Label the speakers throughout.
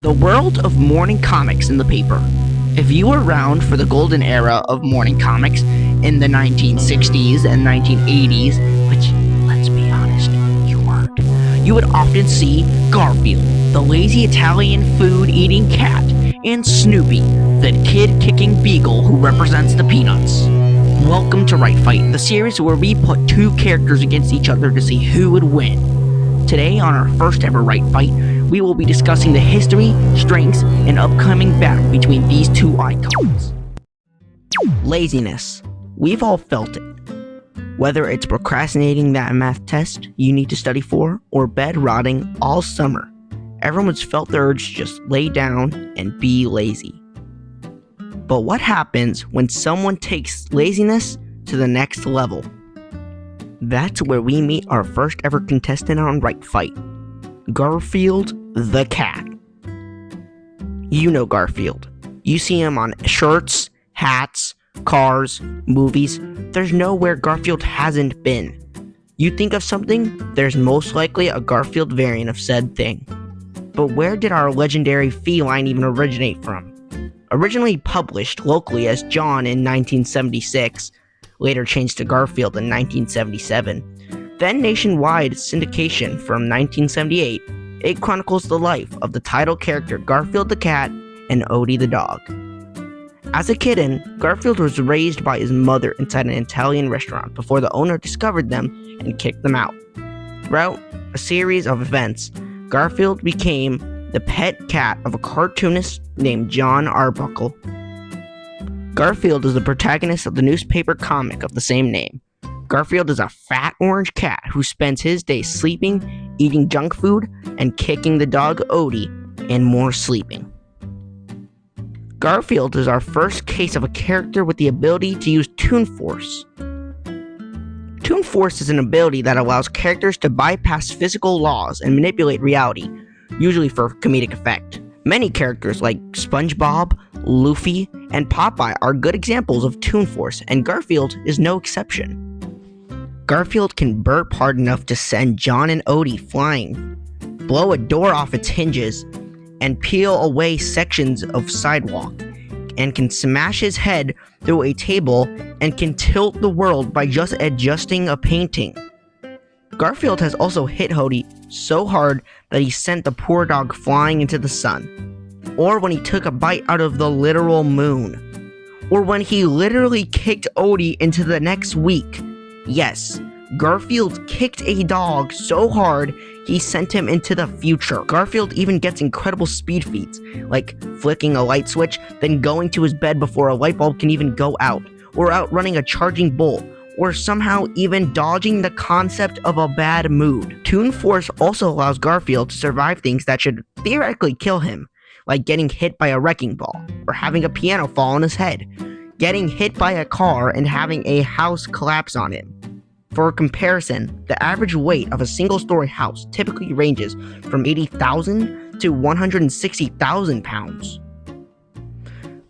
Speaker 1: The world of morning comics in the paper. If you were around for the golden era of morning comics in the 1960s and 1980s, which, let's be honest, you weren't, you would often see Garfield, the lazy Italian food-eating cat, and Snoopy, the kid-kicking beagle who represents the peanuts. Welcome to Rite Fight, the series where we put two characters against each other to see who would win. Today, on our first ever Rite Fight, we will be discussing the history, strengths, and upcoming battle between these two icons. Laziness. We've all felt it. Whether it's procrastinating that math test you need to study for, or bed rotting all summer, everyone's felt the urge to just lay down and be lazy. But what happens when someone takes laziness to the next level? That's where we meet our first ever contestant on Rite Fight, Garfield the Cat. You know Garfield. You see him on shirts, hats, cars, movies. There's nowhere Garfield hasn't been. You think of something, there's most likely a Garfield variant of said thing. But where did our legendary feline even originate from? Originally published locally as John in 1976, later changed to Garfield in 1977, then nationwide syndication from 1978, it chronicles the life of the title character Garfield the Cat and Odie the dog. As a kitten, Garfield was raised by his mother inside an Italian restaurant before the owner discovered them and kicked them out. Throughout a series of events, Garfield became the pet cat of a cartoonist named John Arbuckle. Garfield is the protagonist of the newspaper comic of the same name. Garfield is a fat orange cat who spends his days sleeping, eating junk food, and kicking the dog Odie, and more sleeping. Garfield is our first case of a character with the ability to use Toon Force. Toon Force is an ability that allows characters to bypass physical laws and manipulate reality, usually for comedic effect. Many characters like SpongeBob, Luffy, and Popeye are good examples of Toon Force, and Garfield is no exception. Garfield can burp hard enough to send John and Odie flying, blow a door off its hinges, and peel away sections of sidewalk, and can smash his head through a table and can tilt the world by just adjusting a painting. Garfield has also hit Odie so hard that he sent the poor dog flying into the sun, or when he took a bite out of the literal moon, or when he literally kicked Odie into the next week. Yes, Garfield kicked a dog so hard he sent him into the future. Garfield even gets incredible speed feats, like flicking a light switch, then going to his bed before a light bulb can even go out, or outrunning a charging bull, or somehow even dodging the concept of a bad mood. Toon Force also allows Garfield to survive things that should theoretically kill him, like getting hit by a wrecking ball, or having a piano fall on his head, getting hit by a car and having a house collapse on him. For comparison, the average weight of a single-story house typically ranges from 80,000 to 160,000 pounds.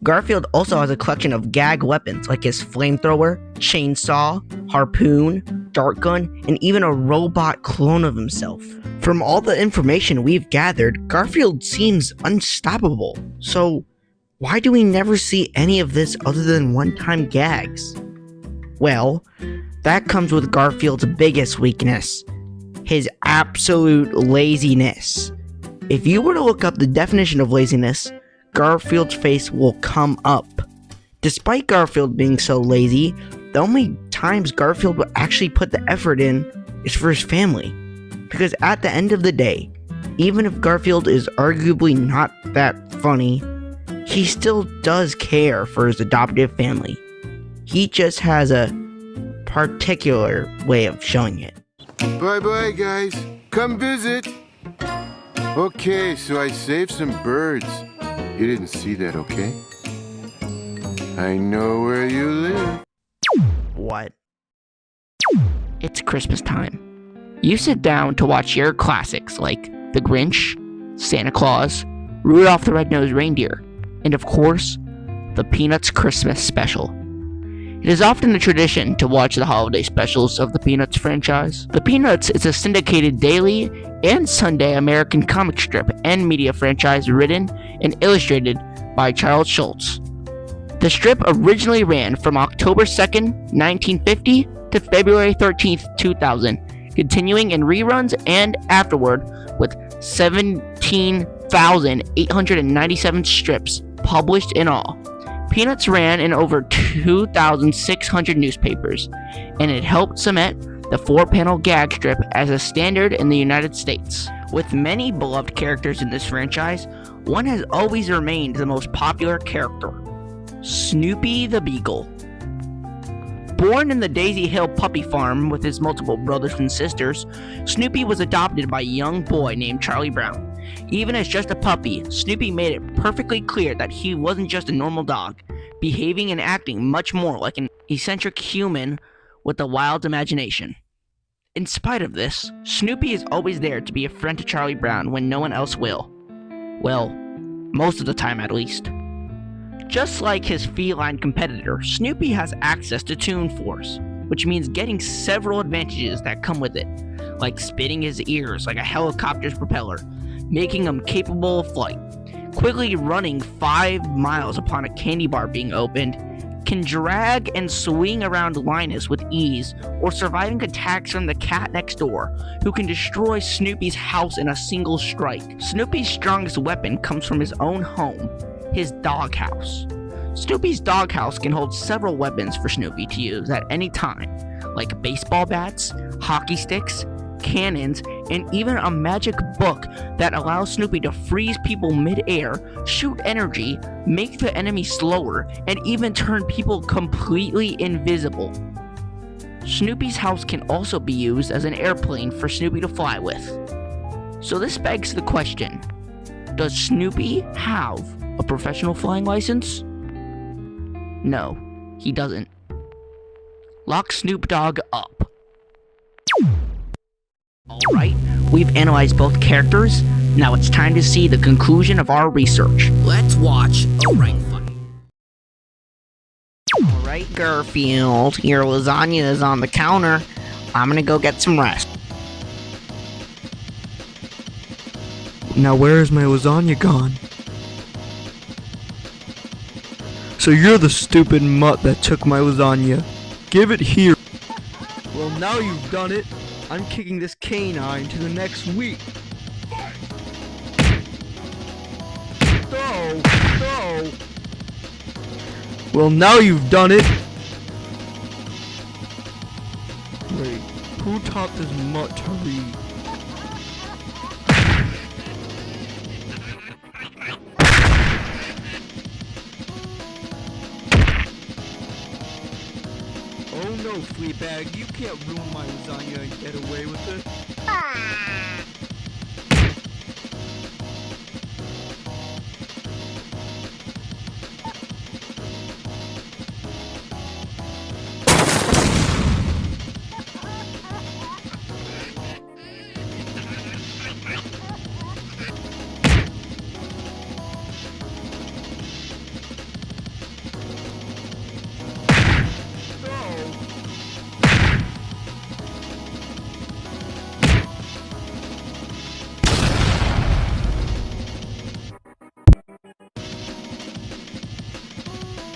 Speaker 1: Garfield also has a collection of gag weapons like his flamethrower, chainsaw, harpoon, dart gun, and even a robot clone of himself. From all the information we've gathered, Garfield seems unstoppable. So, why do we never see any of this other than one-time gags? Well, that comes with Garfield's biggest weakness, his absolute laziness. If you were to look up the definition of laziness, Garfield's face will come up. Despite Garfield being so lazy, the only times Garfield will actually put the effort in is for his family. Because at the end of the day, even if Garfield is arguably not that funny, he still does care for his adoptive family. He just has a particular way of showing it.
Speaker 2: Bye-bye, guys. Come visit. Okay, so I saved some birds. You didn't see that, okay? I know where you live.
Speaker 1: What? It's Christmas time. You sit down to watch your classics like The Grinch, Santa Claus, Rudolph the Red-Nosed Reindeer, and of course, the Peanuts Christmas Special. It is often a tradition to watch the holiday specials of the Peanuts franchise. The Peanuts is a syndicated daily and Sunday American comic strip and media franchise written and illustrated by Charles Schulz. The strip originally ran from October 2nd, 1950 to February 13th, 2000, continuing in reruns and afterward with 17,897 strips published in all. Peanuts ran in over 2,600 newspapers, and it helped cement the 4-panel gag strip as a standard in the United States. With many beloved characters in this franchise, one has always remained the most popular character: Snoopy the Beagle. Born in the Daisy Hill puppy farm with his multiple brothers and sisters, Snoopy was adopted by a young boy named Charlie Brown. Even as just a puppy, Snoopy made it perfectly clear that he wasn't just a normal dog, behaving and acting much more like an eccentric human with a wild imagination. In spite of this, Snoopy is always there to be a friend to Charlie Brown when no one else will. Well, most of the time at least. Just like his feline competitor, Snoopy has access to Toon Force, which means getting several advantages that come with it, like spinning his ears like a helicopter's propeller, making him capable of flight, quickly running 5 miles upon a candy bar being opened, can drag and swing around Linus with ease, or surviving attacks from the cat next door, who can destroy Snoopy's house in a single strike. Snoopy's strongest weapon comes from his own home, his doghouse. Snoopy's doghouse can hold several weapons for Snoopy to use at any time, like baseball bats, hockey sticks, cannons, and even a magic book that allows Snoopy to freeze people mid-air, shoot energy, make the enemy slower, and even turn people completely invisible. Snoopy's house can also be used as an airplane for Snoopy to fly with. So this begs the question, does Snoopy have a professional flying license? No, he doesn't. Lock Snoop Dogg up. Alright, we've analyzed both characters. Now it's time to see the conclusion of our research. Let's watch a Rite Fight. Alright, Garfield, your lasagna is on the counter. I'm gonna go get some rest.
Speaker 3: Now where is my lasagna gone? So you're the stupid mutt that took my lasagna. Give it here. Well, now you've done it. I'm kicking this canine to the next week. No, no. Well, now you've done it. Wait, who taught this mutt to read? Oh no, Fleabag, you can't ruin my lasagna and get away with it.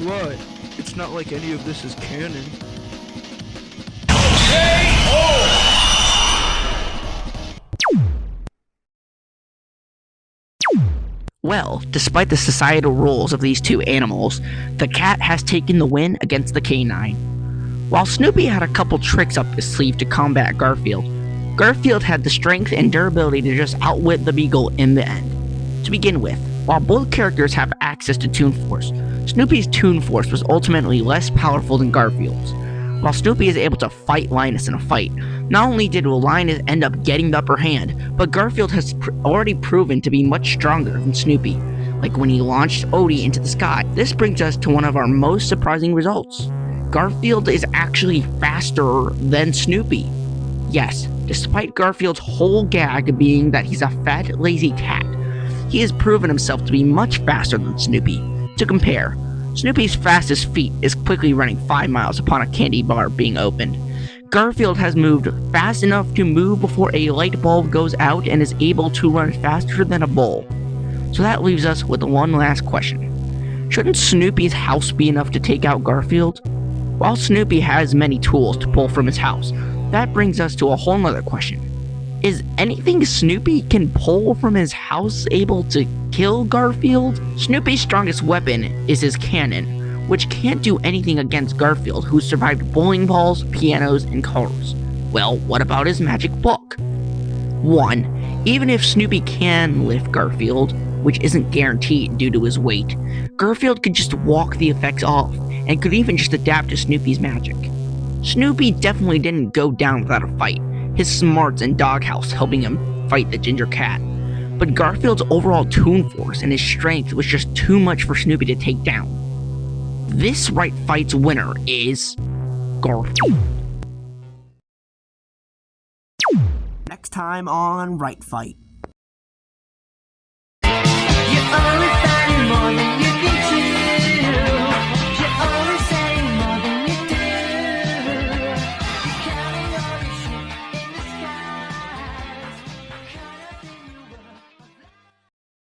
Speaker 3: What? It's not like any of this is canon.
Speaker 1: Well, despite the societal rules of these two animals, the cat has taken the win against the canine. While Snoopy had a couple tricks up his sleeve to combat Garfield, Garfield had the strength and durability to just outwit the Beagle in the end. To begin with, while both characters have access to Toon Force, Snoopy's Toon Force was ultimately less powerful than Garfield's. While Snoopy is able to fight Linus in a fight, not only did Linus end up getting the upper hand, but Garfield has already proven to be much stronger than Snoopy, like when he launched Odie into the sky. This brings us to one of our most surprising results. Garfield is actually faster than Snoopy. Yes, despite Garfield's whole gag being that he's a fat, lazy cat, he has proven himself to be much faster than Snoopy. To compare, Snoopy's fastest feat is quickly running 5 miles upon a candy bar being opened. Garfield has moved fast enough to move before a light bulb goes out and is able to run faster than a bull. So that leaves us with one last question. Shouldn't Snoopy's house be enough to take out Garfield? While Snoopy has many tools to pull from his house, that brings us to a whole nother question. Is anything Snoopy can pull from his house able to kill Garfield? Snoopy's strongest weapon is his cannon, which can't do anything against Garfield, who survived bowling balls, pianos, and cars. Well, what about his magic book? 1. Even if Snoopy can lift Garfield, which isn't guaranteed due to his weight, Garfield could just walk the effects off, and could even just adapt to Snoopy's magic. Snoopy definitely didn't go down without a fight, his smarts and doghouse helping him fight the ginger cat. But Garfield's overall toon force and his strength was just too much for Snoopy to take down. This Rite Fight's winner is Garfield. Next time on Rite Fight.